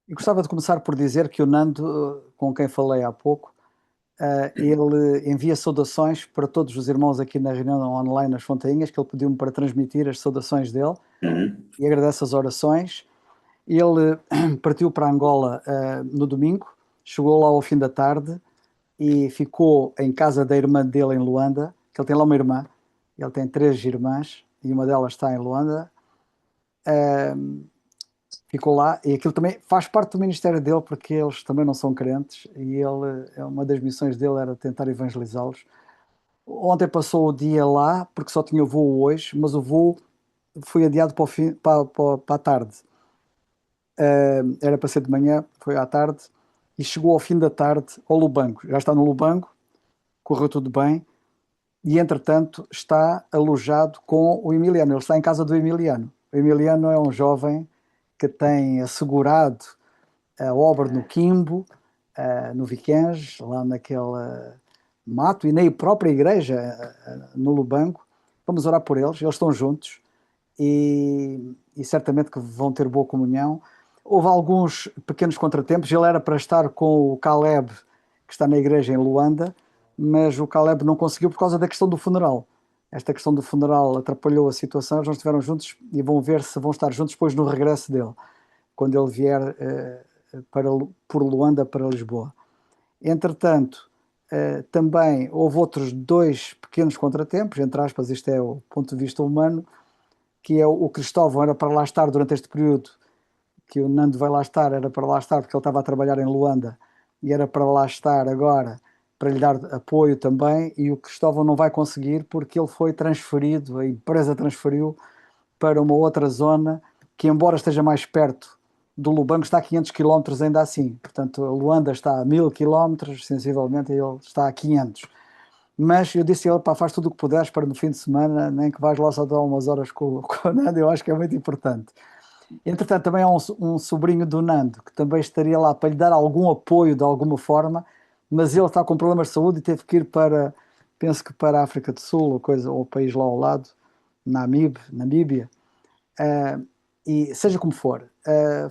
E gostava de começar por dizer que o Nando, com quem falei há pouco, ele envia saudações para todos os irmãos aqui na reunião online nas Fontainhas, que ele pediu-me para transmitir as saudações dele Uhum. e agradece as orações. Ele partiu para Angola no domingo, chegou lá ao fim da tarde e ficou em casa da irmã dele em Luanda, que ele tem lá uma irmã, ele tem três irmãs e uma delas está em Luanda. Ficou lá e aquilo também faz parte do ministério dele porque eles também não são crentes e ele, uma das missões dele era tentar evangelizá-los. Ontem passou o dia lá porque só tinha voo hoje, mas o voo foi adiado para, para a tarde. Era para ser de manhã, foi à tarde e chegou ao fim da tarde ao Lubango. Já está no Lubango, correu tudo bem e entretanto está alojado com o Emiliano. Ele está em casa do Emiliano. O Emiliano é um jovem que tem assegurado a obra no Quimbo, no Viquens, lá naquele mato, e na própria igreja, no Lubango. Vamos orar por eles, eles estão juntos e certamente que vão ter boa comunhão. Houve alguns pequenos contratempos, ele era para estar com o Caleb, que está na igreja em Luanda, mas o Caleb não conseguiu por causa da questão do funeral. Esta questão do funeral atrapalhou a situação, eles não estiveram juntos e vão ver se vão estar juntos depois no regresso dele, quando ele vier para, por Luanda para Lisboa. Entretanto, também houve outros dois pequenos contratempos, entre aspas, isto é o ponto de vista humano, que é o Cristóvão era para lá estar durante este período, que o Nando vai lá estar, era para lá estar porque ele estava a trabalhar em Luanda e era para lá estar agora para lhe dar apoio também, e o Cristóvão não vai conseguir porque ele foi transferido, a empresa transferiu para uma outra zona que, embora esteja mais perto do Lubango, está a 500 quilómetros ainda assim. Portanto, a Luanda está a 1000 quilómetros, sensivelmente, e ele está a 500. Mas eu disse a ele, pá, faz tudo o que puderes para no fim de semana, nem que vais lá só dar umas horas com o Nando, eu acho que é muito importante. Entretanto, também há um sobrinho do Nando, que também estaria lá para lhe dar algum apoio de alguma forma, mas ele está com problemas de saúde e teve que ir para, penso que para a África do Sul, ou, coisa, ou o país lá ao lado, Namíbia. Uh, e seja como for,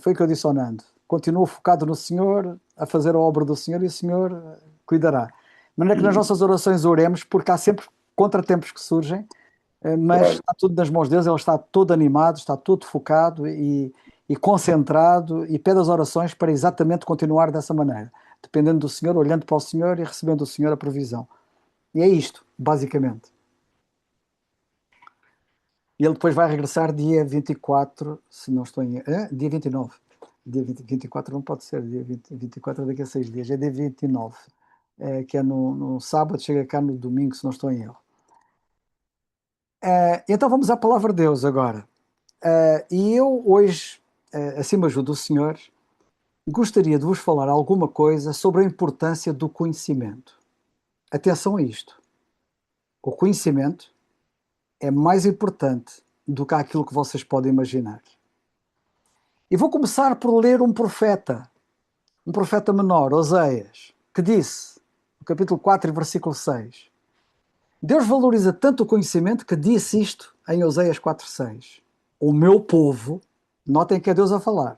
foi o que eu disse ao Nando. Continuo focado no Senhor, a fazer a obra do Senhor e o Senhor cuidará. De maneira que nas Uhum. nossas orações oremos, porque há sempre contratempos que surgem, mas Claro. está tudo nas mãos de Deus, ele está todo animado, está todo focado e concentrado e pede as orações para exatamente continuar dessa maneira, dependendo do Senhor, olhando para o Senhor e recebendo do Senhor a provisão. E é isto, basicamente. E ele depois vai regressar dia 24, se não estou em. Dia 29. Dia 20, 24 não pode ser, dia 20, 24 é daqui a 6 dias, é dia 29, que é no sábado, chega cá no domingo, se não estou em erro. Então vamos à palavra de Deus agora. E eu hoje, acima do Senhor, gostaria de vos falar alguma coisa sobre a importância do conhecimento. Atenção a isto. O conhecimento é mais importante do que aquilo que vocês podem imaginar. E vou começar por ler um profeta menor, Oseias, que disse, no capítulo 4, versículo 6, Deus valoriza tanto o conhecimento que disse isto em Oseias 4,6. O meu povo, notem que é Deus a falar,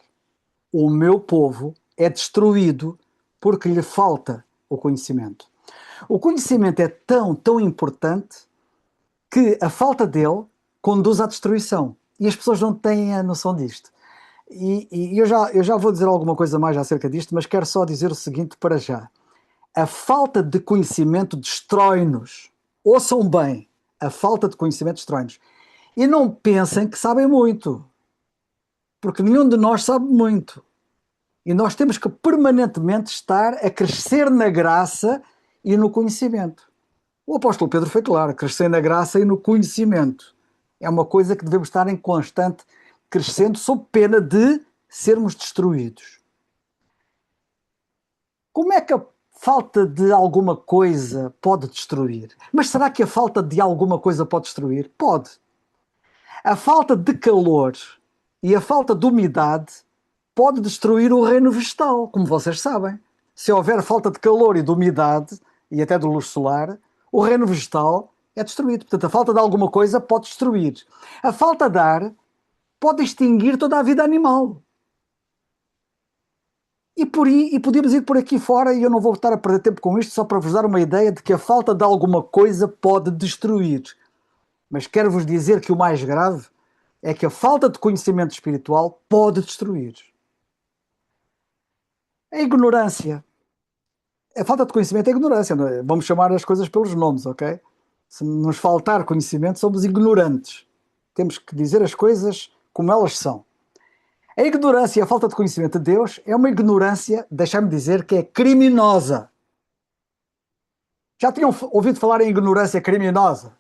o meu povo é destruído porque lhe falta o conhecimento. O conhecimento é tão importante que a falta dele conduz à destruição. E as pessoas não têm a noção disto. E eu já vou dizer alguma coisa mais acerca disto, mas quero só dizer o seguinte para já. A falta de conhecimento destrói-nos. Ouçam bem, a falta de conhecimento destrói-nos. E não pensem que sabem muito, porque nenhum de nós sabe muito. E nós temos que permanentemente estar a crescer na graça e no conhecimento. O apóstolo Pedro foi claro, crescer na graça e no conhecimento. É uma coisa que devemos estar em constante crescendo, sob pena de sermos destruídos. Como é que a falta de alguma coisa pode destruir? Mas será que a falta de alguma coisa pode destruir? Pode. A falta de calor e a falta de umidade pode destruir o reino vegetal, como vocês sabem. Se houver falta de calor e de umidade, e até de luz solar, o reino vegetal é destruído. Portanto, a falta de alguma coisa pode destruir. A falta de ar pode extinguir toda a vida animal. E podíamos ir por aqui fora, e eu não vou estar a perder tempo com isto, só para vos dar uma ideia de que a falta de alguma coisa pode destruir. Mas quero-vos dizer que o mais grave é que a falta de conhecimento espiritual pode destruir. A ignorância. A falta de conhecimento é ignorância, não é? Vamos chamar as coisas pelos nomes, ok? Se nos faltar conhecimento, somos ignorantes. Temos que dizer as coisas como elas são. A ignorância e a falta de conhecimento de Deus é uma ignorância, deixa-me dizer, que é criminosa. Já tinham ouvido falar em ignorância criminosa?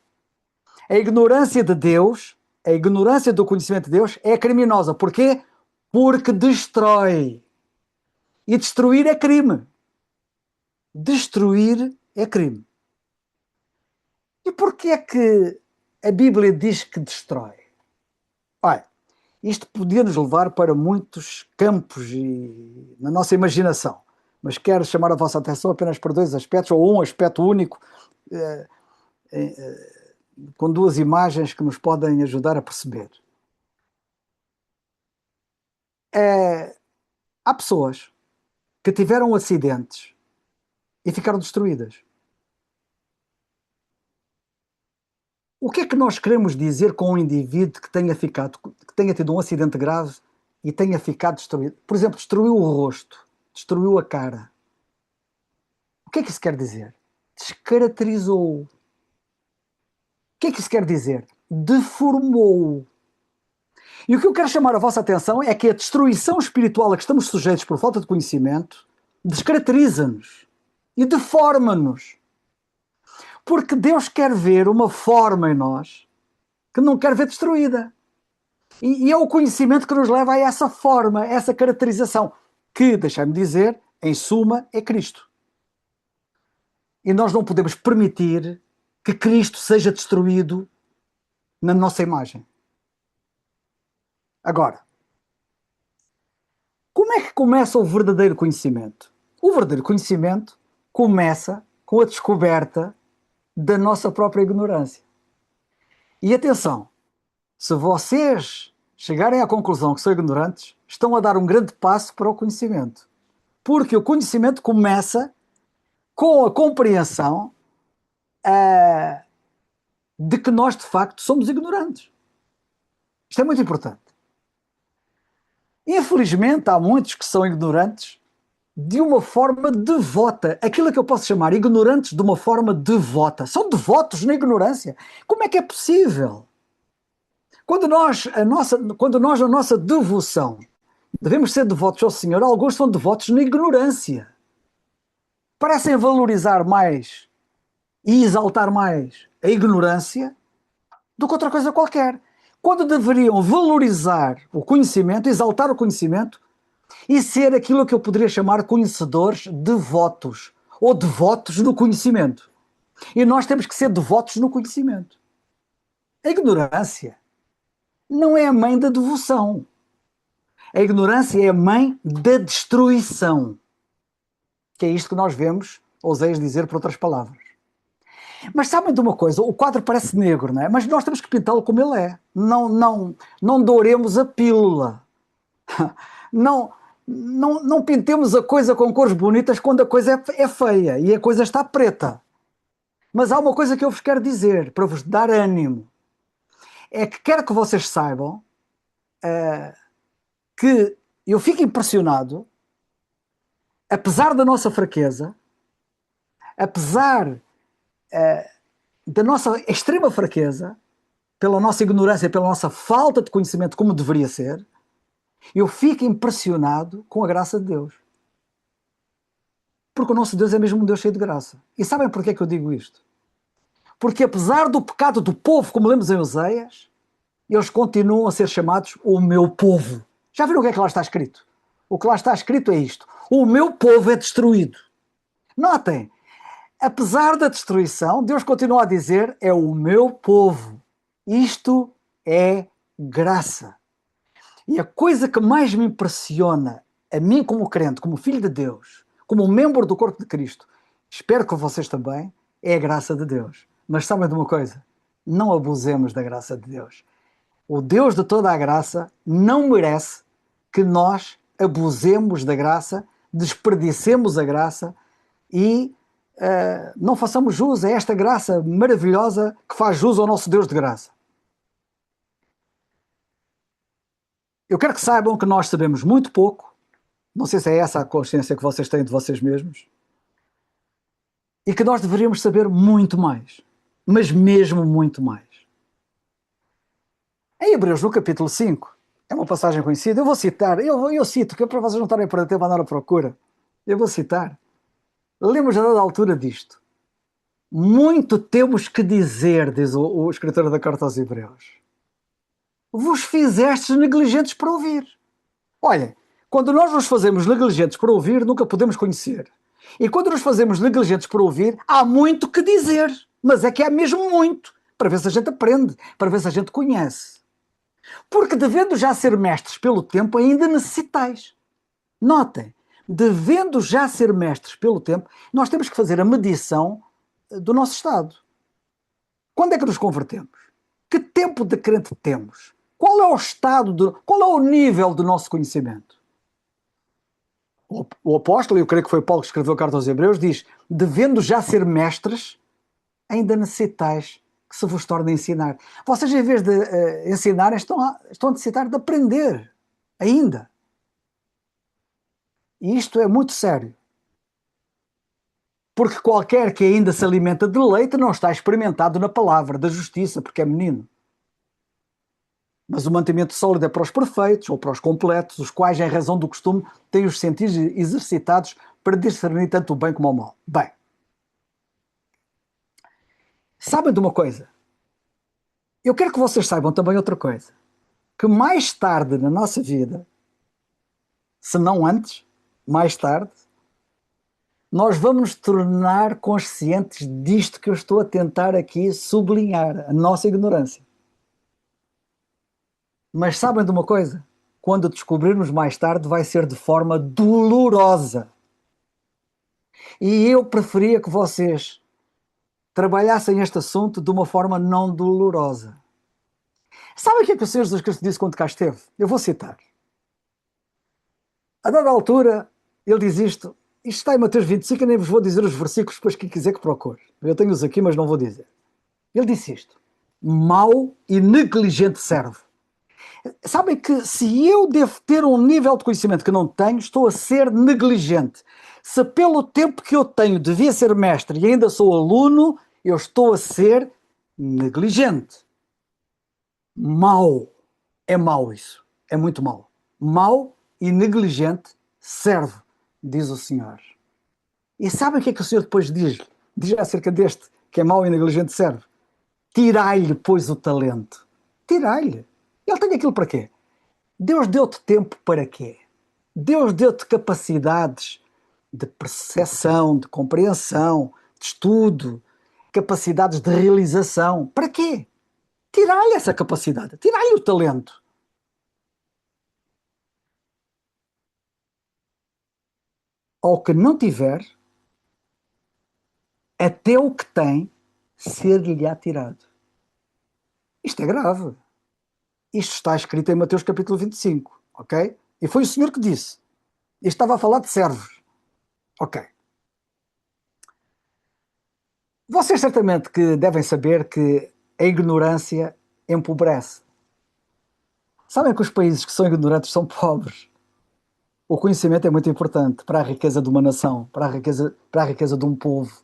A ignorância de Deus, a ignorância do conhecimento de Deus é criminosa. Porquê? Porque destrói. E destruir é crime. Destruir é crime. E porquê é que a Bíblia diz que destrói? Olha, isto podia nos levar para muitos campos e na nossa imaginação, mas quero chamar a vossa atenção apenas para dois aspectos, ou um aspecto único, com duas imagens que nos podem ajudar a perceber. Há pessoas que tiveram acidentes e ficaram destruídas. O que é que nós queremos dizer com um indivíduo que tenha tido um acidente grave e tenha ficado destruído? Por exemplo, destruiu o rosto, destruiu a cara. O que é que isso quer dizer? Descaracterizou. O que é que isso quer dizer? Deformou. E o que eu quero chamar a vossa atenção é que a destruição espiritual a que estamos sujeitos por falta de conhecimento descaracteriza-nos e deforma-nos. Porque Deus quer ver uma forma em nós que não quer ver destruída. E é o conhecimento que nos leva a essa forma, a essa caracterização, que, deixai-me dizer, em suma, é Cristo. E nós não podemos permitir que Cristo seja destruído na nossa imagem. Agora, como é que começa o verdadeiro conhecimento? O verdadeiro conhecimento começa com a descoberta da nossa própria ignorância. E atenção, se vocês chegarem à conclusão que são ignorantes, estão a dar um grande passo para o conhecimento. Porque o conhecimento começa com a compreensão de que nós, de facto, somos ignorantes. Isto é muito importante. Infelizmente, há muitos que são ignorantes de uma forma devota. Aquilo que eu posso chamar ignorantes de uma forma devota. São devotos na ignorância. Como é que é possível? Quando nós, na nossa devoção, devemos ser devotos ao Senhor, alguns são devotos na ignorância. Parecem valorizar mais e exaltar mais a ignorância do que outra coisa qualquer. Quando deveriam valorizar o conhecimento, exaltar o conhecimento e ser aquilo que eu poderia chamar conhecedores devotos ou devotos do conhecimento. E nós temos que ser devotos no conhecimento. A ignorância não é a mãe da devoção. A ignorância é a mãe da destruição. Que é isto que nós vemos, ouseias dizer por outras palavras. Mas sabem de uma coisa? O quadro parece negro, não é? Mas nós temos que pintá-lo como ele é. Não douremos a pílula. Não pintemos a coisa com cores bonitas quando a coisa é feia e a coisa está preta. Mas há uma coisa que eu vos quero dizer, para vos dar ânimo. É que quero que vocês saibam que eu fico impressionado, apesar da nossa fraqueza, apesar da nossa extrema fraqueza, pela nossa ignorância, pela nossa falta de conhecimento como deveria ser, eu fico impressionado com a graça de Deus. Porque o nosso Deus é mesmo um Deus cheio de graça. E sabem porquê que eu digo isto? Porque apesar do pecado do povo, como lemos em Oséias, eles continuam a ser chamados o meu povo. Já viram o que é que lá está escrito? O que lá está escrito é isto: o meu povo é destruído. Notem, apesar da destruição, Deus continua a dizer, é o meu povo. Isto é graça. E a coisa que mais me impressiona, a mim como crente, como filho de Deus, como membro do corpo de Cristo, espero que vocês também, é a graça de Deus. Mas sabem de uma coisa? Não abusemos da graça de Deus. O Deus de toda a graça não merece que nós abusemos da graça, desperdicemos a graça e não façamos jus a esta graça maravilhosa que faz jus ao nosso Deus de graça. Eu quero que saibam que nós sabemos muito pouco, não sei se é essa a consciência que vocês têm de vocês mesmos, e que nós deveríamos saber muito mais, mas mesmo muito mais. Em Hebreus, no capítulo 5, é uma passagem conhecida, eu vou citar, eu cito, que é para vocês não estarem a perder tempo a andar à procura, eu vou citar. Lemos a dada altura disto. Muito temos que dizer, diz o escritor da carta aos Hebreus. Vos fizestes negligentes para ouvir. Olha, quando nós nos fazemos negligentes para ouvir, nunca podemos conhecer. E quando nos fazemos negligentes para ouvir, há muito que dizer. Mas é que há mesmo muito, para ver se a gente aprende, para ver se a gente conhece. Porque devendo já ser mestres pelo tempo, ainda necessitais. Notem, devendo já ser mestres pelo tempo, nós temos que fazer a medição do nosso estado. Quando é que nos convertemos? Que tempo de crente temos? Qual é o estado, qual é o nível do nosso conhecimento? O apóstolo, eu creio que foi Paulo que escreveu a carta aos Hebreus, diz, devendo já ser mestres, ainda necessitais que se vos torne a ensinar. Vocês, em vez de ensinarem, estão a necessitar de aprender ainda. E isto é muito sério. Porque qualquer que ainda se alimenta de leite não está experimentado na palavra da justiça, porque é menino. Mas o mantimento sólido é para os perfeitos ou para os completos, os quais, em razão do costume, têm os sentidos exercitados para discernir tanto o bem como o mal. Bem, sabem de uma coisa? Eu quero que vocês saibam também outra coisa. Que mais tarde na nossa vida, se não antes, mais tarde, nós vamos nos tornar conscientes disto que eu estou a tentar aqui sublinhar, a nossa ignorância. Mas sabem de uma coisa? Quando descobrirmos mais tarde, vai ser de forma dolorosa. E eu preferia que vocês trabalhassem este assunto de uma forma não dolorosa. Sabem o que é que o Senhor Jesus Cristo disse quando cá esteve? Eu vou citar. A dada altura, ele diz isto está em Mateus 25, eu nem vos vou dizer os versículos, depois quem quiser que procure. Eu tenho-os aqui, mas não vou dizer. Ele disse isto: mau e negligente servo. Sabem que se eu devo ter um nível de conhecimento que não tenho, estou a ser negligente. Se pelo tempo que eu tenho devia ser mestre e ainda sou aluno, eu estou a ser negligente. Mau. É mau isso. É muito mau. Mau e negligente servo, diz o Senhor. E sabem o que é que o Senhor depois diz? Diz acerca deste, que é mau e negligente servo. Tirai-lhe, pois, o talento. Tirai-lhe. Ele tem aquilo para quê? Deus deu-te tempo para quê? Deus deu-te capacidades de percepção, de compreensão, de estudo, capacidades de realização. Para quê? Tirai-lhe essa capacidade. Tirai-lhe o talento. Ao que não tiver, até o que tem, ser-lhe-á tirado. Isto é grave. Isto está escrito em Mateus capítulo 25, ok? E foi o Senhor que disse. Isto estava a falar de servos. Ok. Vocês certamente que devem saber que a ignorância empobrece. Sabem que os países que são ignorantes são pobres. O conhecimento é muito importante para a riqueza de uma nação, para a riqueza de um povo.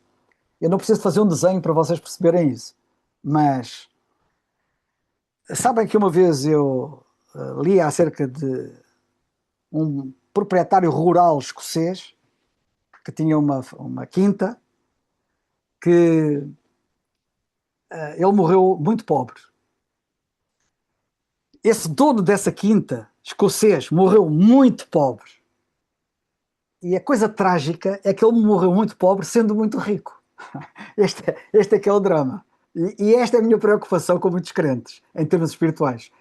Eu não preciso fazer um desenho para vocês perceberem isso. Mas sabem que uma vez eu li acerca de um proprietário rural escocês que tinha uma quinta que ele morreu muito pobre. Esse dono dessa quinta, escocês, morreu muito pobre. E a coisa trágica é que ele morreu muito pobre sendo muito rico. Este é que é o drama. E esta é a minha preocupação com muitos crentes, em termos espirituais.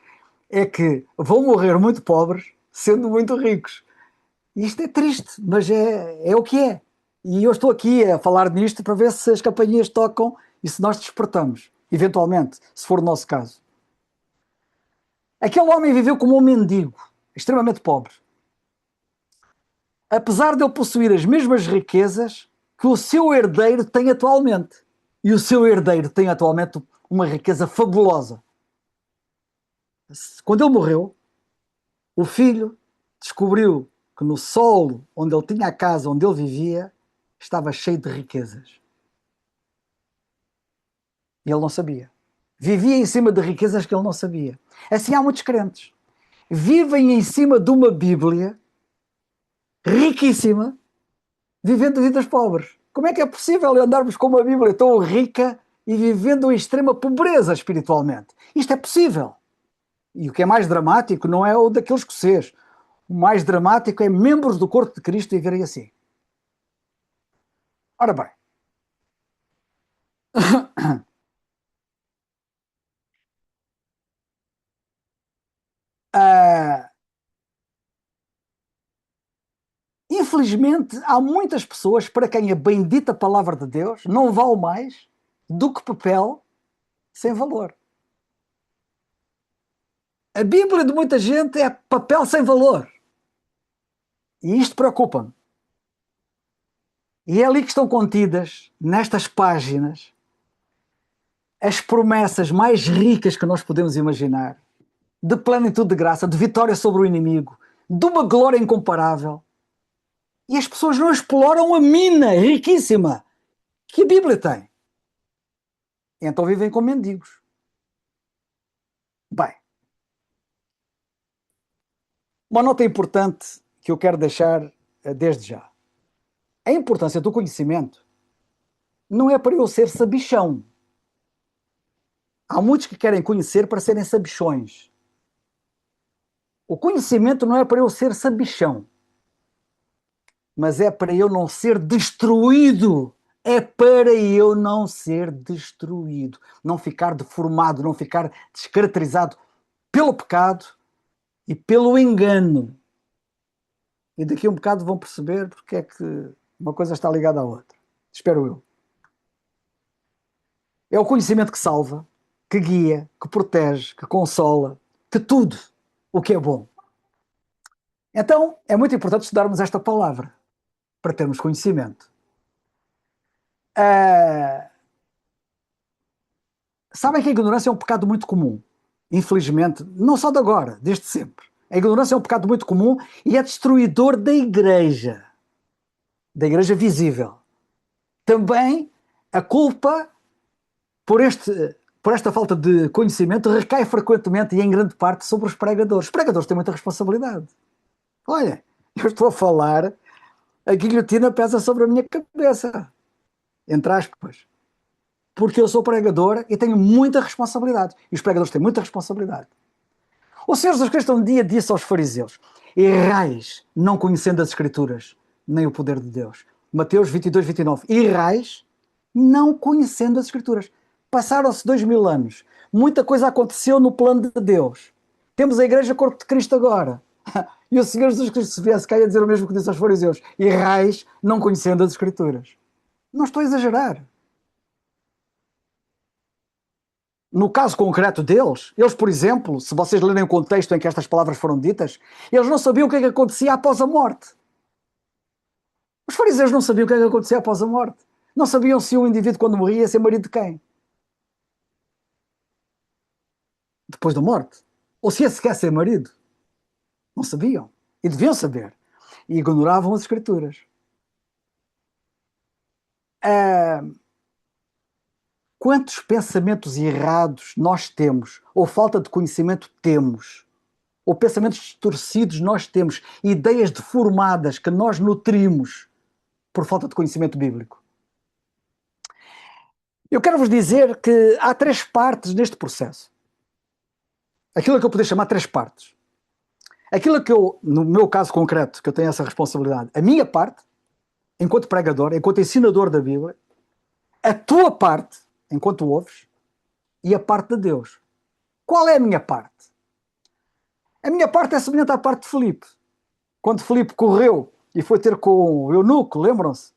É que vão morrer muito pobres sendo muito ricos. E isto é triste, mas é o que é. E eu estou aqui a falar nisto para ver se as campainhas tocam e se nós despertamos, eventualmente, se for o nosso caso. Aquele homem viveu como um mendigo, extremamente pobre. Apesar de ele possuir as mesmas riquezas que o seu herdeiro tem atualmente. E o seu herdeiro tem atualmente uma riqueza fabulosa. Quando ele morreu, o filho descobriu que no solo onde ele tinha a casa, onde ele vivia, estava cheio de riquezas. E ele não sabia. Vivia em cima de riquezas que ele não sabia. Assim há muitos crentes. Vivem em cima de uma Bíblia riquíssima, vivendo vidas pobres. Como é que é possível andarmos com uma Bíblia tão rica e vivendo em extrema pobreza espiritualmente? Isto é possível. E o que é mais dramático não é o daquele escocês. O mais dramático é membros do corpo de Cristo viverem assim. Ora bem, ah, infelizmente há muitas pessoas para quem a bendita palavra de Deus não vale mais do que papel sem valor. A Bíblia de muita gente é papel sem valor. E isto preocupa-me. E é ali que estão contidas, nestas páginas, as promessas mais ricas que nós podemos imaginar, de plenitude de graça, de vitória sobre o inimigo, de uma glória incomparável. E as pessoas não exploram a mina riquíssima que a Bíblia tem. E então vivem como mendigos. Bem, uma nota importante que eu quero deixar desde já. A importância do conhecimento não é para eu ser sabichão. Há muitos que querem conhecer para serem sabichões. O conhecimento não é para eu ser sabichão, mas é para eu não ser destruído. É para eu não ser destruído, não ficar deformado, não ficar descaracterizado pelo pecado e pelo engano. E daqui a um bocado vão perceber porque é que uma coisa está ligada à outra. Espero eu. É o conhecimento que salva, que guia, que protege, que consola, que tudo o que é bom. Então, é muito importante estudarmos esta palavra para termos conhecimento. Sabem que a ignorância é um pecado muito comum. Infelizmente, não só de agora, desde sempre. A ignorância é um pecado muito comum e é destruidor da igreja visível. Também a culpa por esta falta de conhecimento recai frequentemente e em grande parte sobre os pregadores. Os pregadores têm muita responsabilidade. Olha, eu estou a falar, a guilhotina pesa sobre a minha cabeça, entre aspas, porque eu sou pregador e tenho muita responsabilidade. E os pregadores têm muita responsabilidade. O Senhor Jesus Cristo um dia disse aos fariseus: errais, não conhecendo as Escrituras, nem o poder de Deus. Mateus 22, 29. Errais, não conhecendo as Escrituras. Passaram-se 2000 anos. Muita coisa aconteceu no plano de Deus. Temos a Igreja Corpo de Cristo agora. E o Senhor Jesus Cristo se viesse cá ia dizer o mesmo que disse aos fariseus: errais, não conhecendo as Escrituras. Não estou a exagerar. No caso concreto deles, eles, por exemplo, se vocês lerem o contexto em que estas palavras foram ditas, eles não sabiam o que é que acontecia após a morte. Os fariseus não sabiam o que é que acontecia após a morte. Não sabiam se um indivíduo, quando morria, ia ser marido de quem? Depois da morte. Ou se ia sequer ser marido. Não sabiam. E deviam saber. E ignoravam as escrituras. Ah, quantos pensamentos errados nós temos, ou falta de conhecimento temos, ou pensamentos distorcidos nós temos, ideias deformadas que nós nutrimos por falta de conhecimento bíblico. Eu quero vos dizer que há três partes neste processo. Aquilo que eu poderia chamar três partes. Aquilo que eu, no meu caso concreto, que eu tenho essa responsabilidade, a minha parte, enquanto pregador, enquanto ensinador da Bíblia, a tua parte, enquanto ouves, e a parte de Deus. Qual é a minha parte? A minha parte é semelhante à parte de Filipe. Quando Filipe correu e foi ter com o eunuco, lembram-se?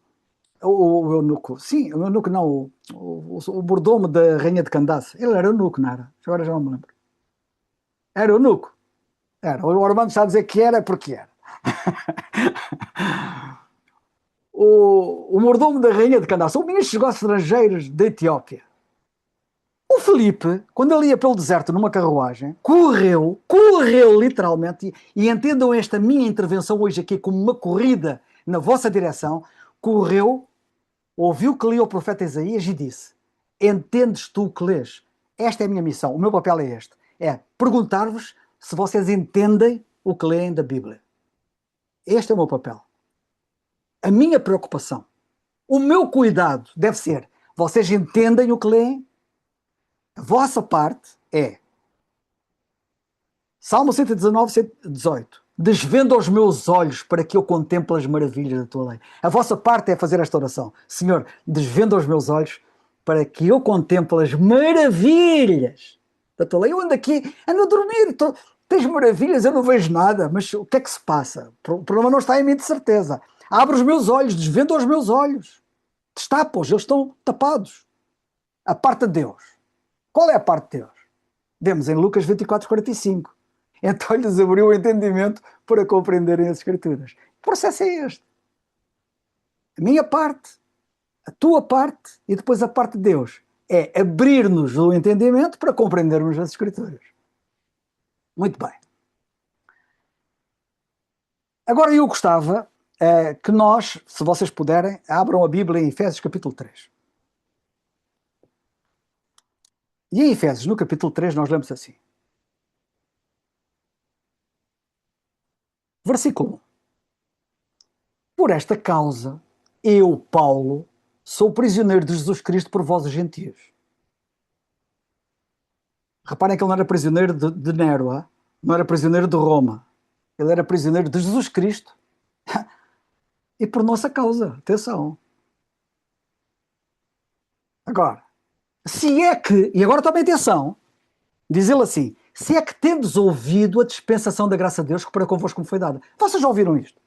O eunuco, sim, o eunuco não, o mordomo da rainha de Candace. Ele era eunuco, não era? Agora já não me lembro. Era eunuco. Era. O Armando está a dizer que era porque era. O mordomo da rainha de Candace, o ministro dos estrangeiros da Etiópia. O Felipe, quando ele ia pelo deserto numa carruagem, correu literalmente, e entendam esta minha intervenção hoje aqui como uma corrida na vossa direção, correu, ouviu que lia o profeta Isaías e disse: entendes tu o que lês? Esta é a minha missão, o meu papel é este, é perguntar-vos se vocês entendem o que leem da Bíblia. Este é o meu papel. A minha preocupação, o meu cuidado deve ser: vocês entendem o que leem? A vossa parte é Salmo 119, 118. Desvenda os meus olhos para que eu contemple as maravilhas da tua lei. A vossa parte é fazer esta oração. Senhor, desvenda os meus olhos para que eu contemple as maravilhas da tua lei. Eu ando aqui, ando a dormir, tens maravilhas, eu não vejo nada, mas o que é que se passa? O problema não está em mim, de certeza. Abre os meus olhos, desvenda os meus olhos. Destapa-os, eles estão tapados. A parte de Deus. Qual é a parte de Deus? Vemos em Lucas 24, 45. Então lhes abriu o entendimento para compreenderem as Escrituras. O processo é este. A minha parte, a tua parte e depois a parte de Deus é abrir-nos o entendimento para compreendermos as Escrituras. Muito bem. Agora eu gostava que nós, se vocês puderem, abram a Bíblia em Efésios capítulo 3. E em Efésios, no capítulo 3, nós lemos assim. Versículo 1. Por esta causa, eu, Paulo, sou prisioneiro de Jesus Cristo por vós, os gentios. Reparem que ele não era prisioneiro de Nero, não era prisioneiro de Roma. Ele era prisioneiro de Jesus Cristo. E por nossa causa, atenção. Agora, se é que, e agora também atenção, diz ele assim, se é que tendes ouvido a dispensação da graça de Deus que para convosco como foi dada. Vocês já ouviram isto?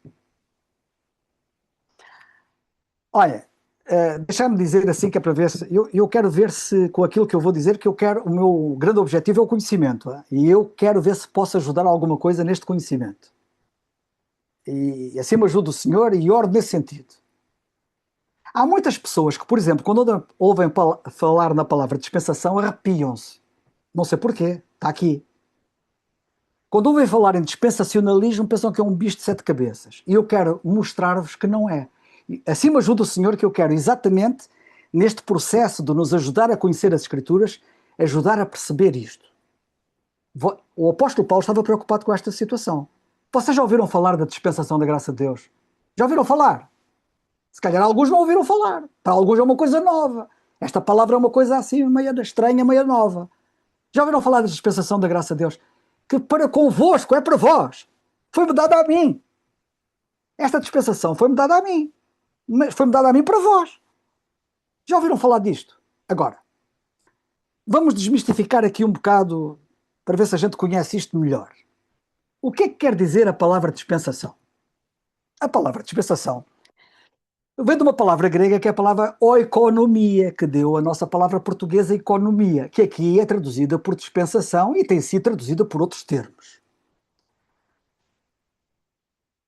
Olha, deixa-me dizer assim que é para ver se, eu quero ver se com aquilo que eu vou dizer, que eu quero, o meu grande objetivo é o conhecimento, e eu quero ver se posso ajudar alguma coisa neste conhecimento. E assim me ajuda o Senhor e oro nesse sentido. Há muitas pessoas que, por exemplo, quando ouvem falar na palavra dispensação, arrepiam-se. Não sei porquê, está aqui. Quando ouvem falar em dispensacionalismo, pensam que é um bicho de 7 cabeças. E eu quero mostrar-vos que não é. Assim me ajuda o Senhor, que eu quero exatamente, neste processo de nos ajudar a conhecer as Escrituras, ajudar a perceber isto. O apóstolo Paulo estava preocupado com esta situação. Vocês já ouviram falar da dispensação da graça de Deus? Já ouviram falar? Se calhar alguns não ouviram falar. Para alguns é uma coisa nova. Esta palavra é uma coisa assim, meio estranha, meio nova. Já ouviram falar da dispensação da graça de Deus? Que para convosco, é para vós. Foi-me dada a mim. Esta dispensação foi-me dada a mim. Mas foi-me dada a mim para vós. Já ouviram falar disto? Agora, vamos desmistificar aqui um bocado para ver se a gente conhece isto melhor. O que é que quer dizer a palavra dispensação? A palavra dispensação vem de uma palavra grega que é a palavra oikonomia, que deu a nossa palavra portuguesa economia, que aqui é traduzida por dispensação e tem sido traduzida por outros termos.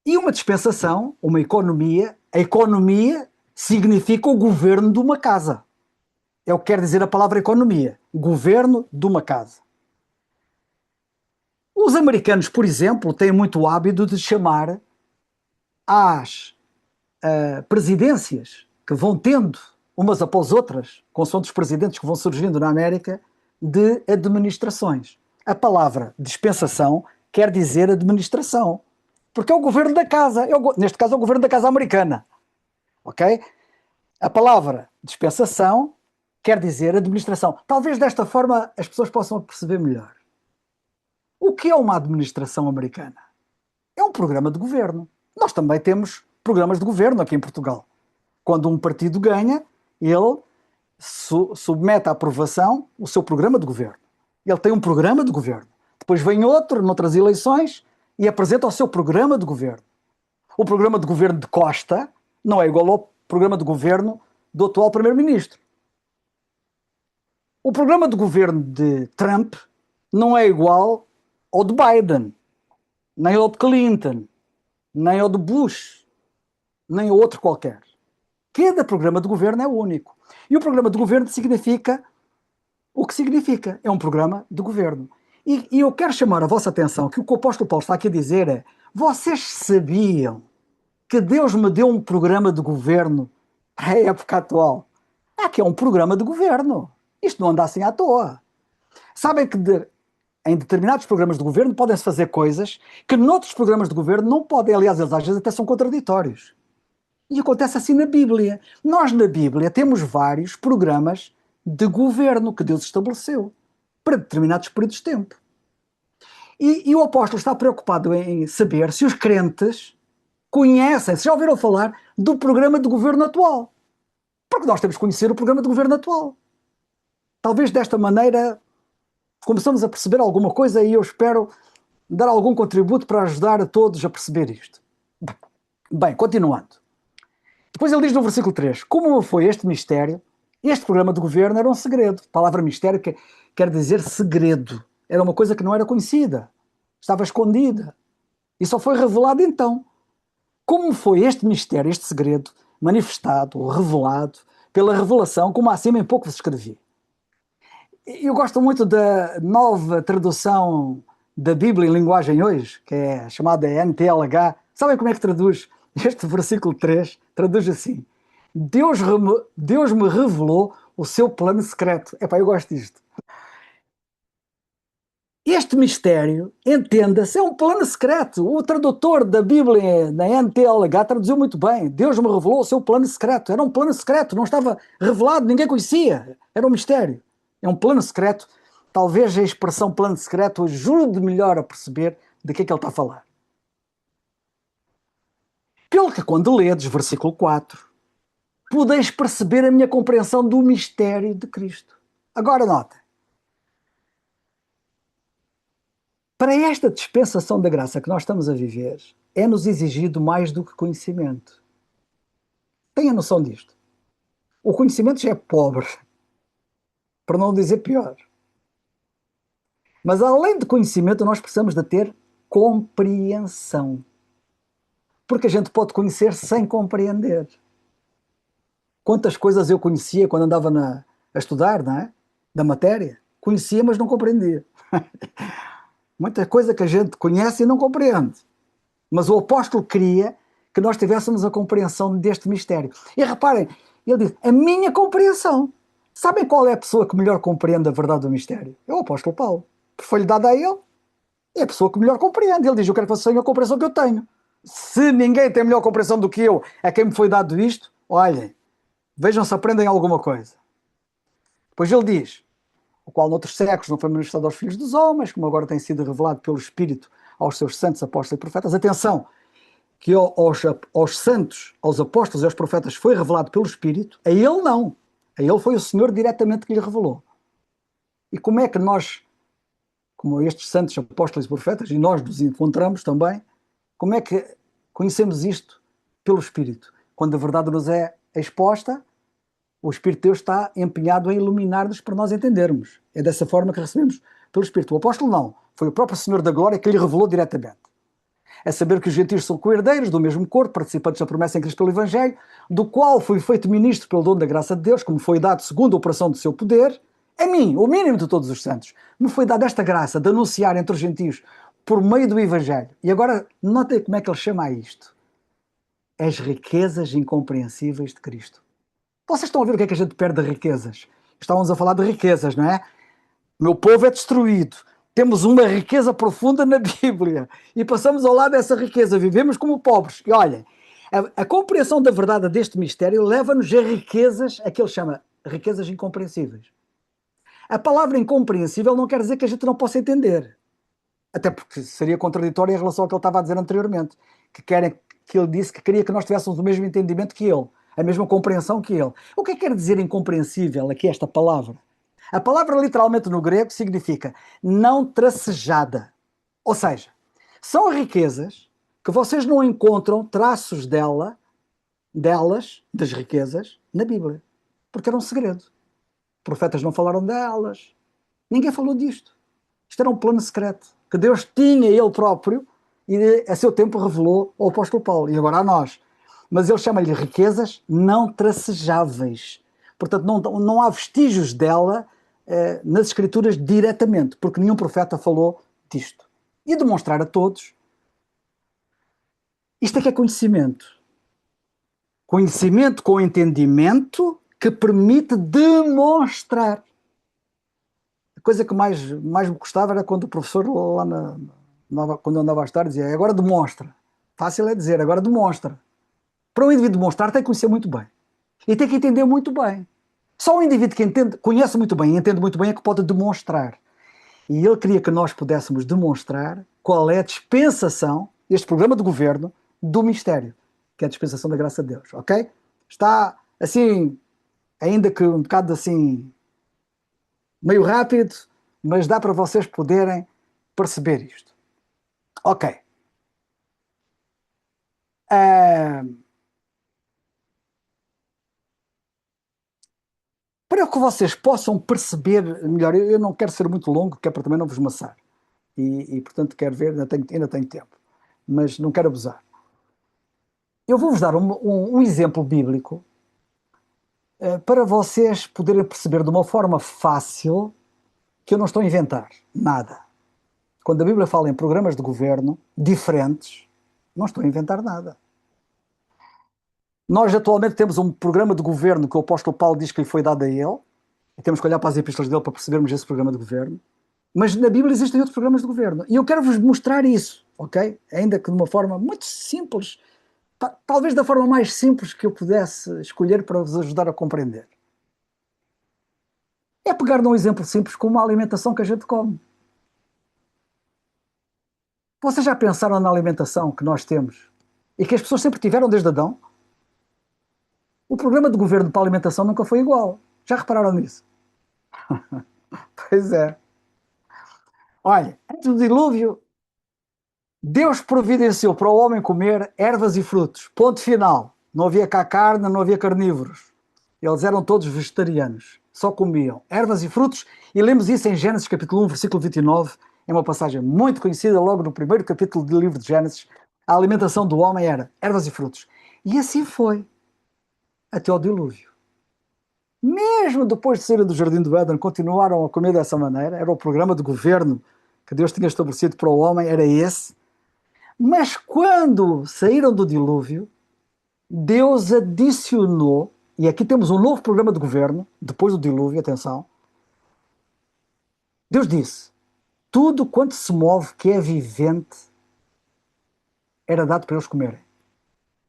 E uma dispensação, uma economia, a economia significa o governo de uma casa. É o que quer dizer a palavra economia, governo de uma casa. Os americanos, por exemplo, têm muito o hábito de chamar às presidências que vão tendo umas após outras, consoante os presidentes que vão surgindo na América, de administrações. A palavra dispensação quer dizer administração, porque é o governo da casa, neste caso é o governo da casa americana, ok? A palavra dispensação quer dizer administração. Talvez desta forma as pessoas possam perceber melhor. O que é uma administração americana? É um programa de governo. Nós também temos programas de governo aqui em Portugal. Quando um partido ganha, ele submete à aprovação o seu programa de governo. Ele tem um programa de governo. Depois vem outro, noutras eleições, e apresenta o seu programa de governo. O programa de governo de Costa não é igual ao programa de governo do atual primeiro-ministro. O programa de governo de Trump não é igual ao de Biden, nem ao de Clinton, nem ao de Bush, nem ao outro qualquer. Cada programa de governo é único. E o programa de governo significa o que significa. É um programa de governo. E eu quero chamar a vossa atenção que o que o apóstolo Paulo está aqui a dizer é: vocês sabiam que Deus me deu um programa de governo para a época atual? Que é um programa de governo. Isto não anda assim à toa. Sabem que em determinados programas de governo podem-se fazer coisas que noutros programas de governo não podem. Aliás, eles às vezes até são contraditórios. E acontece assim na Bíblia. Nós na Bíblia temos vários programas de governo que Deus estabeleceu para determinados períodos de tempo. E o apóstolo está preocupado em saber se os crentes conhecem, se já ouviram falar do programa de governo atual. Porque nós temos que conhecer o programa de governo atual. Talvez desta maneira começamos a perceber alguma coisa e eu espero dar algum contributo para ajudar a todos a perceber isto. Bem, continuando. Depois ele diz no versículo 3: como foi este mistério, este programa de governo era um segredo. A palavra mistério quer dizer segredo. Era uma coisa que não era conhecida. Estava escondida. E só foi revelado então. Como foi este mistério, este segredo, manifestado ou revelado pela revelação, como acima em pouco vos escrevi. Eu gosto muito da nova tradução da Bíblia em linguagem hoje, que é chamada NTLH. Sabem como é que traduz este versículo 3? Traduz assim: Deus me revelou o seu plano secreto. Epá, eu gosto disto. Este mistério, entenda-se, é um plano secreto. O tradutor da Bíblia na NTLH traduziu muito bem. Deus me revelou o seu plano secreto. Era um plano secreto, não estava revelado, ninguém conhecia. Era um mistério. É um plano secreto. Talvez a expressão plano secreto ajude melhor a perceber de que é que ele está a falar. Pelo que quando ledes, versículo 4, podeis perceber a minha compreensão do mistério de Cristo. Agora nota. Para esta dispensação da graça que nós estamos a viver, é-nos exigido mais do que conhecimento. Tenha noção disto. O conhecimento já é pobre, para não dizer pior. Mas além de conhecimento, nós precisamos de ter compreensão. Porque a gente pode conhecer sem compreender. Quantas coisas eu conhecia quando andava a estudar, não é? Da matéria. Conhecia, mas não compreendia. Muita coisa que a gente conhece e não compreende. Mas o apóstolo queria que nós tivéssemos a compreensão deste mistério. E reparem, ele diz, a minha compreensão. Sabem qual é a pessoa que melhor compreende a verdade do mistério? É o apóstolo Paulo. Que foi-lhe dada a ele. É a pessoa que melhor compreende. Ele diz, eu quero que vocês tenham a compreensão que eu tenho. Se ninguém tem melhor compreensão do que eu, a quem me foi dado isto, olhem, vejam se aprendem alguma coisa. Depois ele diz, o qual noutros séculos não foi manifestado aos filhos dos homens, como agora tem sido revelado pelo Espírito aos seus santos apóstolos e profetas. Atenção, que aos santos, aos apóstolos e aos profetas foi revelado pelo Espírito, a ele não. A ele foi o Senhor diretamente que lhe revelou. E como é que nós, como estes santos apóstolos e profetas, e nós nos encontramos também, como é que conhecemos isto? Pelo Espírito. Quando a verdade nos é exposta, o Espírito de Deus está empenhado em iluminar-nos para nós entendermos. É dessa forma que recebemos pelo Espírito. O apóstolo não. Foi o próprio Senhor da Glória que lhe revelou diretamente. É saber que os gentios são coerdeiros do mesmo corpo, participantes da promessa em Cristo pelo Evangelho, do qual fui feito ministro pelo dom da graça de Deus, como foi dado segundo a operação do seu poder. A mim, o mínimo de todos os santos, me foi dada esta graça de anunciar entre os gentios por meio do Evangelho. E agora, notem como é que ele chama a isto. As riquezas incompreensíveis de Cristo. Vocês estão a ver o que é que a gente perde de riquezas? Estávamos a falar de riquezas, não é? Meu povo é destruído. Temos uma riqueza profunda na Bíblia e passamos ao lado dessa riqueza, vivemos como pobres. E olhem, a compreensão da verdade deste mistério leva-nos a riquezas, a que ele chama riquezas incompreensíveis. A palavra incompreensível não quer dizer que a gente não possa entender, até porque seria contraditório em relação ao que ele estava a dizer anteriormente, que ele disse que queria que nós tivéssemos o mesmo entendimento que ele, a mesma compreensão que ele. O que é que quer dizer incompreensível aqui esta palavra? A palavra literalmente no grego significa não tracejada. Ou seja, são riquezas que vocês não encontram traços delas, das riquezas, na Bíblia. Porque era um segredo. Profetas não falaram delas. Ninguém falou disto. Isto era um plano secreto. que Deus tinha ele próprio e a seu tempo revelou ao apóstolo Paulo e agora a nós. Mas ele chama-lhe riquezas não tracejáveis. Portanto, não há vestígios dela nas escrituras diretamente, porque nenhum profeta falou disto. E demonstrar a todos. Isto é que é conhecimento. Conhecimento com entendimento que permite demonstrar. A coisa que mais me gostava era quando o professor lá quando eu andava a estar dizia, agora demonstra. Fácil é dizer, agora demonstra. Para um indivíduo demonstrar tem que conhecer muito bem. E tem que entender muito bem. Só um indivíduo que conhece muito bem e entende muito bem é que pode demonstrar. E ele queria que nós pudéssemos demonstrar qual é a dispensação, este programa de governo, do mistério, que é a dispensação da graça de Deus, ok? Está assim, ainda que um bocado assim, meio rápido, mas dá para vocês poderem perceber isto. Ok. Para que vocês possam perceber melhor, eu não quero ser muito longo, que é para também não vos maçar. Portanto, quero ver, ainda tenho tempo. Mas não quero abusar. Eu vou-vos dar um exemplo bíblico para vocês poderem perceber de uma forma fácil que eu não estou a inventar nada. Quando a Bíblia fala em programas de governo diferentes, não estou a inventar nada. Nós atualmente temos um programa de governo que o apóstolo Paulo diz que lhe foi dado a ele, e temos que olhar para as epístolas dele para percebermos esse programa de governo. Mas na Bíblia existem outros programas de governo. E eu quero-vos mostrar isso, ok? Ainda que de uma forma muito simples, talvez da forma mais simples que eu pudesse escolher para vos ajudar a compreender. É pegar num exemplo simples como a alimentação que a gente come. Vocês já pensaram na alimentação que nós temos e que as pessoas sempre tiveram desde Adão? O programa de governo para a alimentação nunca foi igual. Já repararam nisso? Pois é. Olha, antes do dilúvio, Deus providenciou para o homem comer ervas e frutos. Ponto final. Não havia cá carne, não havia carnívoros. Eles eram todos vegetarianos. Só comiam ervas e frutos. E lemos isso em Gênesis capítulo 1, versículo 29. É uma passagem muito conhecida, logo no primeiro capítulo do livro de Gênesis. A alimentação do homem era ervas e frutos. E assim foi. Até ao dilúvio. Mesmo depois de saírem do Jardim do Éden, continuaram a comer dessa maneira. Era o programa de governo que Deus tinha estabelecido para o homem, era esse. Mas quando saíram do dilúvio, Deus adicionou, e aqui temos um novo programa de governo, depois do dilúvio, atenção. Deus disse, tudo quanto se move que é vivente era dado para eles comerem.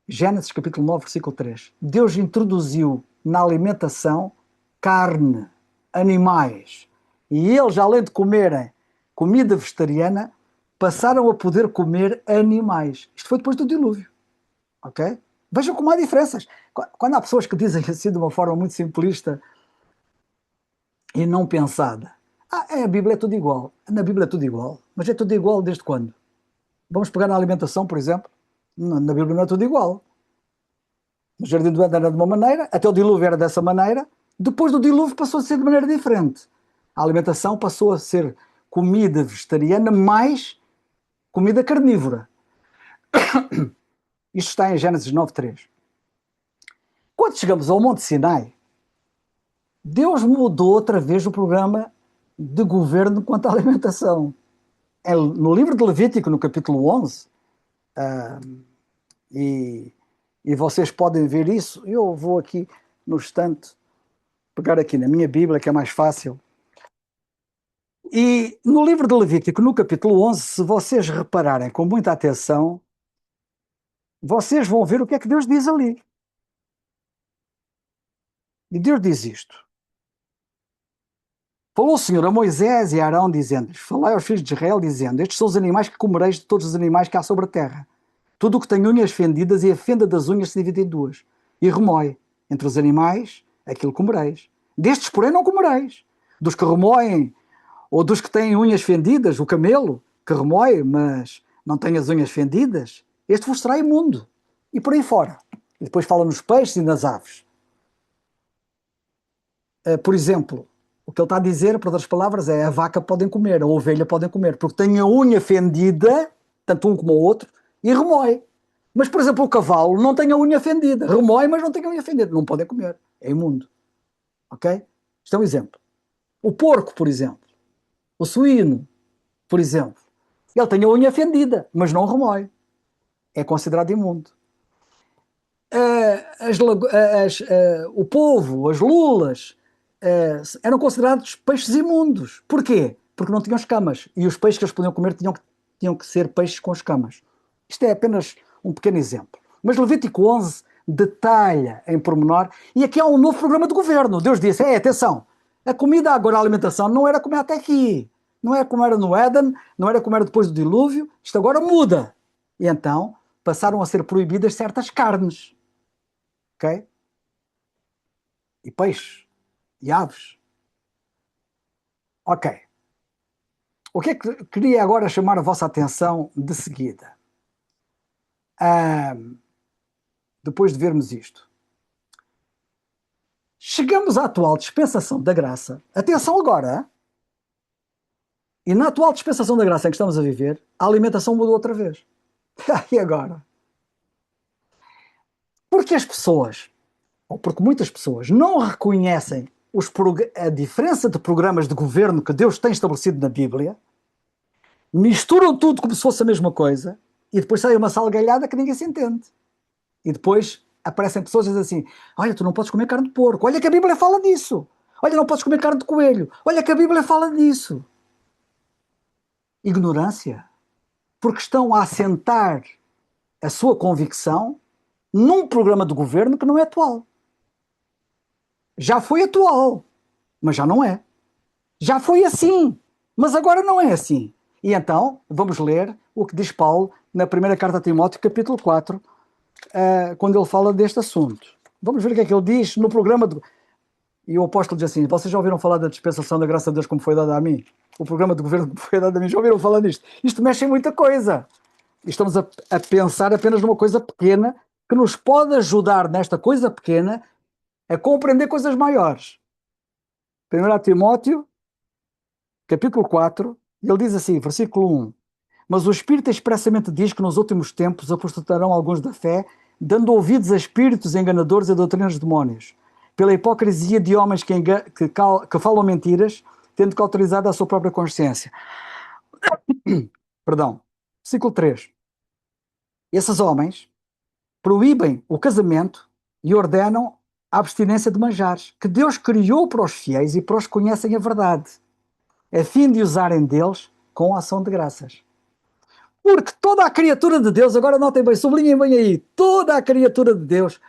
Gênesis capítulo 9, versículo 3. Deus introduziu na alimentação carne, animais. E eles, além de comerem comida vegetariana, passaram a poder comer animais. Isto foi depois do dilúvio. Ok? Vejam como há diferenças. Quando há pessoas que dizem assim de uma forma muito simplista e não pensada, a Bíblia é tudo igual. Na Bíblia é tudo igual. Mas é tudo igual desde quando? Vamos pegar na alimentação, por exemplo. Na Bíblia não é tudo igual. No Jardim do Éden era de uma maneira, até o dilúvio era dessa maneira, depois do dilúvio passou a ser de maneira diferente. A alimentação passou a ser comida vegetariana mais comida carnívora. Isto está em Gênesis 9:3. Quando chegamos ao Monte Sinai, Deus mudou outra vez o programa de governo quanto à alimentação. No livro de Levítico, no capítulo 11, e vocês podem ver isso, eu vou aqui no estante pegar aqui na minha Bíblia, que é mais fácil. E no livro de Levítico, no capítulo 11, se vocês repararem com muita atenção, vocês vão ver o que é que Deus diz ali. E Deus diz isto. Falou o Senhor a Moisés e a Arão, dizendo-lhes, falai aos filhos de Israel, dizendo, estes são os animais que comereis de todos os animais que há sobre a terra. Tudo o que tem unhas fendidas e a fenda das unhas se divide em duas. E remói. Entre os animais, aquilo comereis. Destes, porém, não comereis. Dos que remoem, ou dos que têm unhas fendidas, o camelo, que remói, mas não tem as unhas fendidas, este vos será imundo. E por aí fora. E depois fala nos peixes e nas aves. Por exemplo, O que ele está a dizer, por outras palavras, é a vaca podem comer, a ovelha podem comer, porque tem a unha fendida, tanto um como o outro, e remói. Mas, por exemplo, o cavalo não tem a unha fendida, remói, mas não tem a unha fendida, não podem comer, é imundo. Ok? Isto é um exemplo. O porco, por exemplo, o suíno, por exemplo, ele tem a unha fendida, mas não remói, é considerado imundo. O polvo, as lulas, eram considerados peixes imundos. Porquê? Porque não tinham escamas. E os peixes que eles podiam comer tinham que ser peixes com escamas. Isto é apenas um pequeno exemplo. Mas Levítico 11 detalha em pormenor. E aqui há um novo programa de governo. Deus disse, atenção, a comida agora, a alimentação, não era como até aqui. Não é como era no Éden, não era como era depois do dilúvio. Isto agora muda. E então passaram a ser proibidas certas carnes. Ok? E peixe, e aves. Ok. O que é que queria agora chamar a vossa atenção de seguida? Ah, depois de vermos isto. Chegamos à atual dispensação da graça. Atenção agora. Hein? E na atual dispensação da graça em que estamos a viver, a alimentação mudou outra vez. E agora? Porque as pessoas, ou porque muitas pessoas, não reconhecem a diferença de programas de governo que Deus tem estabelecido na Bíblia, misturam tudo como se fosse a mesma coisa e depois sai uma salgalhada que ninguém se entende. E depois aparecem pessoas e dizem assim: olha, tu não podes comer carne de porco, olha que a Bíblia fala disso, olha, não podes comer carne de coelho, olha que a Bíblia fala disso. Ignorância. Porque estão a assentar a sua convicção num programa de governo que não é atual. Já foi atual, mas já não é. Já foi assim, mas agora não é assim. E então, vamos ler o que diz Paulo na primeira carta a Timóteo, capítulo 4, quando ele fala deste assunto. Vamos ver o que é que ele diz no programa de... E o apóstolo diz assim: vocês já ouviram falar da dispensação da graça de Deus como foi dada a mim? O programa de governo que foi dado a mim, já ouviram falar disto? Isto mexe em muita coisa. E estamos a pensar apenas numa coisa pequena que nos pode ajudar nesta coisa pequena a compreender coisas maiores. 1 Timóteo, capítulo 4, ele diz assim, versículo 1: mas o Espírito expressamente diz que nos últimos tempos apostatarão alguns da fé, dando ouvidos a espíritos enganadores e a doutrinas de demónios, pela hipocrisia de homens que falam mentiras, tendo cauterizado a sua própria consciência. Perdão. Versículo 3. Esses homens proíbem o casamento e ordenam a abstinência de manjares, que Deus criou para os fiéis e para os que conhecem a verdade, a fim de usarem deles com ação de graças. Porque toda a criatura de Deus, agora notem bem, sublinhem bem aí, toda a criatura de Deus,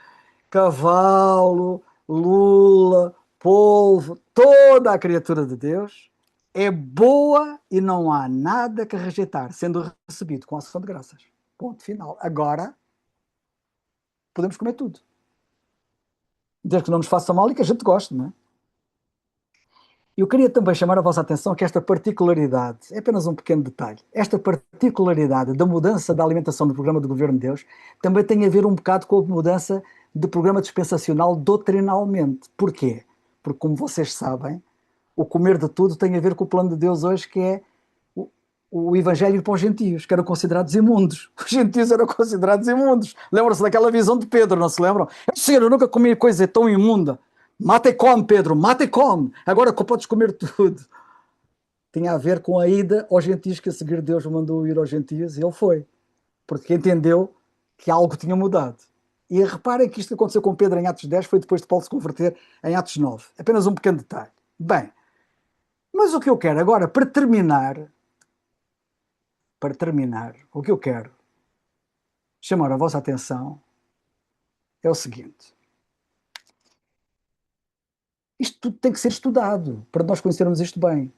cavalo, lula, polvo, toda a criatura de Deus é boa e não há nada que rejeitar, sendo recebido com ação de graças. Ponto final. Agora podemos comer tudo. Desde que não nos faça mal e que a gente goste, não é? Eu queria também chamar a vossa atenção que esta particularidade, é apenas um pequeno detalhe, esta particularidade da mudança da alimentação no programa do Governo de Deus também tem a ver um bocado com a mudança de programa dispensacional doutrinalmente. Porquê? Porque, como vocês sabem, o comer de tudo tem a ver com o plano de Deus hoje, que é o Evangelho para os gentios, que eram considerados imundos. Os gentios eram considerados imundos. Lembram-se daquela visão de Pedro, não se lembram? Senhor, eu nunca comi coisa tão imunda. Mata e come, Pedro, mata e come. Agora podes comer tudo. Tinha a ver com a ida aos gentios, que a seguir Deus o mandou ir aos gentios, e ele foi. Porque entendeu que algo tinha mudado. E reparem que isto que aconteceu com Pedro em Atos 10 foi depois de Paulo se converter em Atos 9. Apenas um pequeno detalhe. Bem, mas o que eu quero agora, para terminar, o que eu quero chamar a vossa atenção é o seguinte. Isto tudo tem que ser estudado para nós conhecermos isto bem.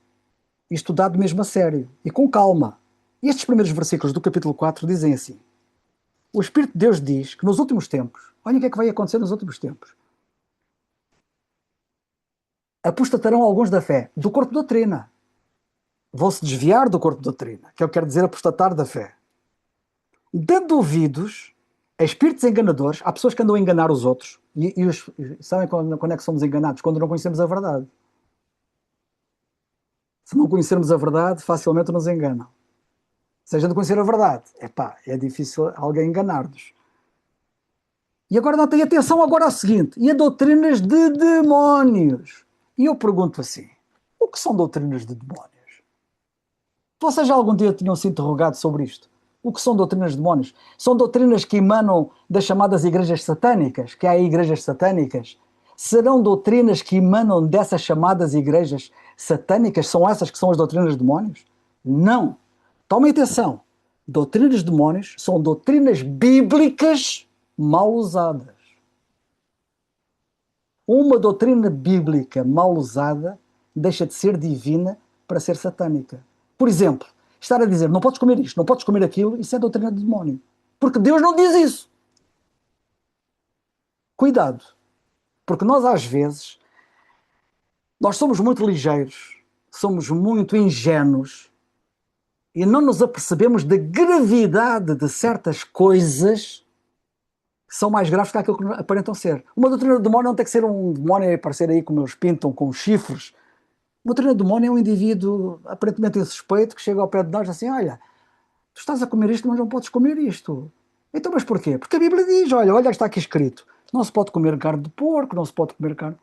E estudado mesmo a sério e com calma. E estes primeiros versículos do capítulo 4 dizem assim: o Espírito de Deus diz que nos últimos tempos, olha o que é que vai acontecer nos últimos tempos, apostatarão alguns da fé, do corpo de doutrina. Vão-se desviar do corpo de doutrina, que é o que quer dizer apostatar da fé. Dando ouvidos a espíritos enganadores, há pessoas que andam a enganar os outros, sabem quando é que somos enganados? Quando não conhecemos a verdade. Se não conhecermos a verdade, facilmente nos enganam. Se a gente conhecer a verdade, epá, é difícil alguém enganar-nos. E agora não tem atenção agora ao seguinte, e a doutrinas de demónios. E eu pergunto assim, o que são doutrinas de demónios? Vocês já algum dia tinham se interrogado sobre isto? O que são doutrinas de demónios? São doutrinas que emanam das chamadas igrejas satânicas, que há igrejas satânicas? Serão doutrinas que emanam dessas chamadas igrejas satânicas? São essas que são as doutrinas de demónios? Não. Tomem atenção. Doutrinas de demónios são doutrinas bíblicas mal usadas. Uma doutrina bíblica mal usada deixa de ser divina para ser satânica. Por exemplo, estar a dizer não podes comer isto, não podes comer aquilo, isso é doutrina de demónio. Porque Deus não diz isso. Cuidado. Porque nós às vezes, nós somos muito ligeiros, somos muito ingênuos e não nos apercebemos da gravidade de certas coisas que são mais graves que aquilo que aparentam ser. Uma doutrina de demónio não tem que ser um demónio a aparecer aí como eles pintam, com chifres. Uma doutrina de demónio é um indivíduo aparentemente insuspeito que chega ao pé de nós assim, olha, tu estás a comer isto, mas não podes comer isto. Então, mas porquê? Porque a Bíblia diz, olha, está aqui escrito, não se pode comer carne de porco, não se pode comer carne.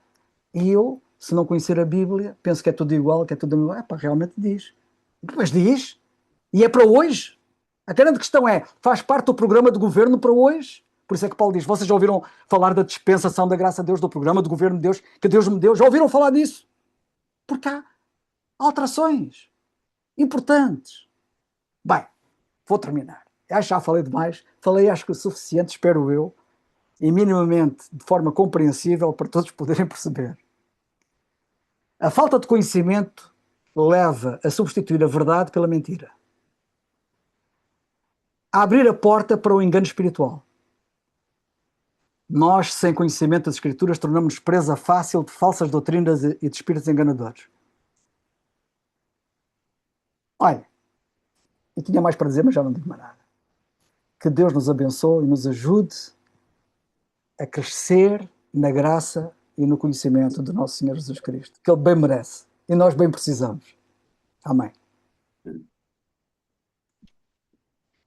E eu, se não conhecer a Bíblia, penso que é tudo igual, que é tudo igual. Pá, realmente diz. Mas diz. E é para hoje. A grande questão é, faz parte do programa de governo para hoje? Por isso é que Paulo diz, vocês já ouviram falar da dispensação da graça de Deus, do programa de governo de Deus, que Deus me deu? Já ouviram falar disso? Porque há alterações importantes. Bem, vou terminar. Acho que já falei demais. Falei acho que o suficiente, espero eu, e minimamente de forma compreensível para todos poderem perceber. A falta de conhecimento leva a substituir a verdade pela mentira. A abrir a porta para o engano espiritual. Nós, sem conhecimento das Escrituras, tornamos-nos presa fácil de falsas doutrinas e de espíritos enganadores. Olha, eu tinha mais para dizer, mas já não digo mais nada. Que Deus nos abençoe e nos ajude a crescer na graça e no conhecimento do nosso Senhor Jesus Cristo, que Ele bem merece e nós bem precisamos. Amém.